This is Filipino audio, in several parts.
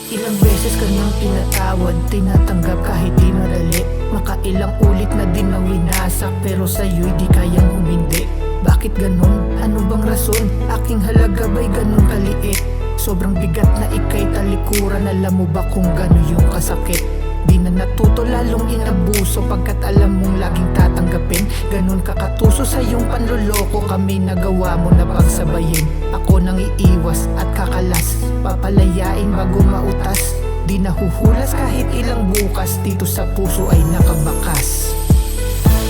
Ilang beses ka nang pinatawad, tinatanggap kahit di madali. Makailang ulit na din ang winasak, pero sa'yo'y di kayang humindi. Bakit ganon? Ano bang rason? Aking halaga ba'y ganon kaliit? Sobrang bigat na ika'y talikuran. Alam mo ba kung gano'n yung kasakit? Di na natuto, lalong inabuso, pagkat alam mong laging tatanggapin. Ganon kakatuso sa iyong panloloko, kami nagawa mo na pagsabayin. Ako nang iiwas at kakalas, papalayain bago mautas. Di nahuhulas kahit ilang bukas, dito sa puso ay nakabakas.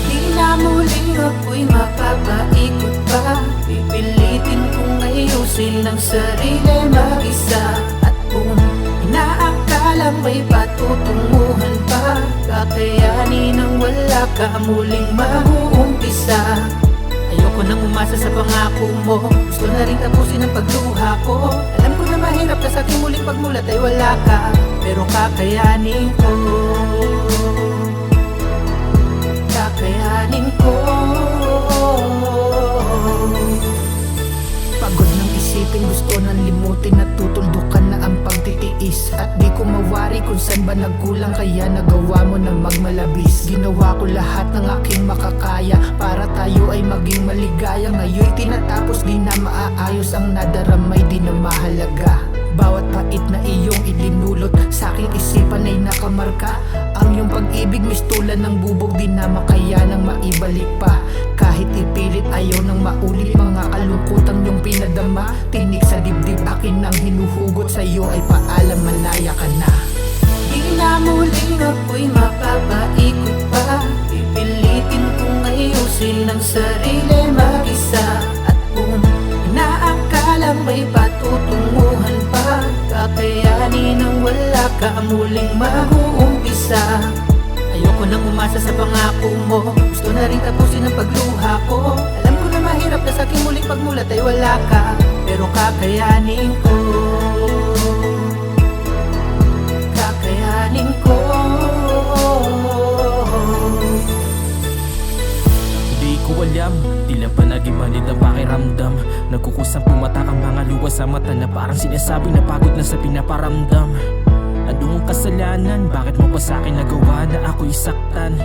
Di na muling ako'y mapapaikot pa, pipilitin kong ayusin ng sarili mag-isa. At kung inaakalang may patutunguhan pa, kakayanin ng wala ka muling mag-uumpisa. Ayoko nang umasa sa pangako mo, gusto na rin tapusin ang pagluha ko. Alam ko na mahirap na sa'king muling pagmulat ay wala ka, pero kakayanin ko. Kakayanin ko. Pagod ng isipin, gusto nang limutin, natutuldukan na ang pagtitiis. At di ko mawari kung saan ba nagkulang, kaya nagawa mo na magmalabis. Ginawa ko lahat ng aking makakaya para tayo ay maging maligaya. Ngayon'y tinatapos, di na maaayos ang nadaramay, di na mahalaga. Bawat pait na iyong idinulot sa aking isipan ay nakamarka. Ang iyong pag-ibig mistulan ng bubog, di na makayanang maibalik pa. Kahit ipilit ayaw nang maulit, mga kalungkutang iyong pinadama. Tinik sa dibdib akin ang hinuhugot, sa iyo ay paalam, malaya ka na. Di na muling ako'y mapapaikot pa, pipilitin kong ayusin ng sarili mag-isa. At kung inaakalang may patutunguhan pa, kakayanin ng wala ka muling mag-uumpisa. Ayoko nang umasa sa pangako mo, gusto na rin tapusin ang pagluha ko. Alam ko na mahirap na sa'king muling pagmulat ay wala ka, pero kakayanin ko. Kakayanin ko. Di ko alam, tila panagimanid ang pakiramdam. Nagkukusang pumatak ang mga luha sa mata, na parang sinasabi na pagod na sa pinaparamdam. Ano ang kasalanan? Bakit mo pa sa'kin nagawa na ako'y saktan?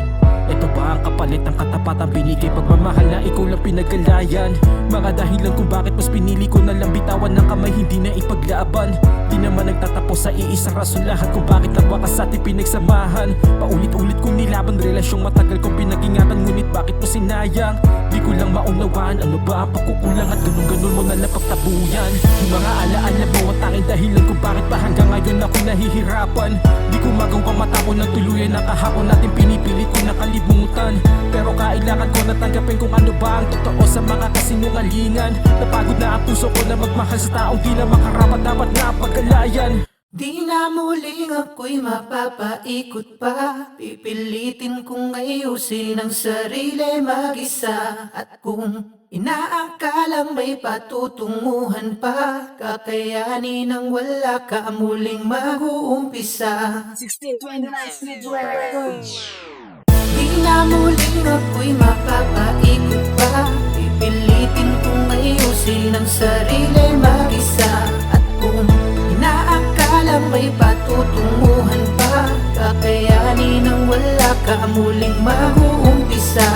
Ito ba ang kapalit ng katapatang binigay, pagmamahal na ikaw lang pinagalayan? Mga dahilan kung bakit mas pinili ko na lang bitawan ng kamay, hindi na ipaglaban. Di naman nagtatapos sa iisang rason lahat kung bakit nagwakas sa ating pinagsamahan. Paulit-ulit kong nilaban relasyong matagal kong pinag-ingatan, ngunit bakit mo sinayang? Di ko lang maunawaan, ano ba ang pagkukulang at ganun-ganun mo na lang pagtabuyan. Yung mga alaala mo ang tanging dahilan kung bakit pa hanggang ngayon ako nahihirapan. Di ko magawang matapon ng tuluyan na kahapon natin pinipilit ko nakalimutan. Pero kailangan ko natanggapin kung ano ba ang totoo sa mga kasinungalingan. Napagod na ang puso ko na magmahal sa taong di na makarapat, dapat na pagkalayan. Di na muling ako'y mapapaikot pa, pipilitin kong ayusin ng sarili mag-isa. At kung inaakalang may patutunguhan pa, kakayanin ng wala ka muling mag-uumpisa. 1629 Speed Records. Di na muling ako'y mapapaikot pa, pipilitin kong ayusin ng sarili mag-isa. At kung inaakalang may patutunguhan pa, kakayanin ng wala ka muling mag-uumpisa.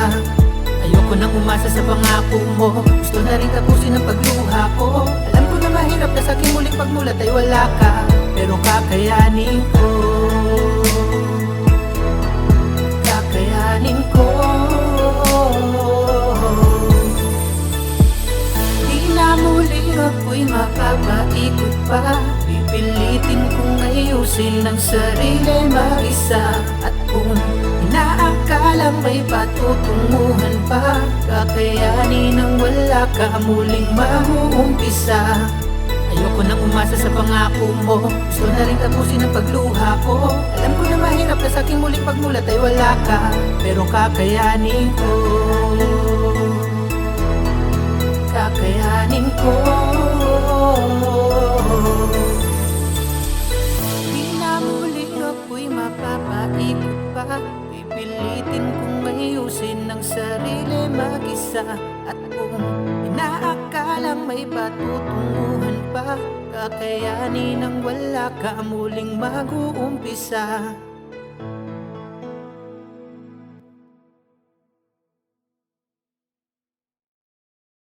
Ayoko nang umasa sa pangako mo, gusto na rin tapusin ang pagluha ko. Alam ko na mahirap na sa'king muling pagmulat ay wala ka, pero kakayanin ko. Kakayanin ko. Di na muling ako'y mapapaikot pa, pipilitin kong ayusin ng sarili mag-isa. At kung inaakalang may patutunguhan pa, kakayanin ng wala ka muling mag-uumpisa. Ayoko nang umasa sa pangako mo, gusto na rin tapusin ang pagluha ko. Alam ko na mahirap na sa'king muling pagmulat ay wala ka, pero kakayanin ko. Kakayanin ko. Di na muling ako'y mapapaikot pa, pipilitin kong ayusin ng sarili mag-isa. At kung inaakalang may patutunguhan pa, Kakayanin ang wala ka muling mag-uumpisa.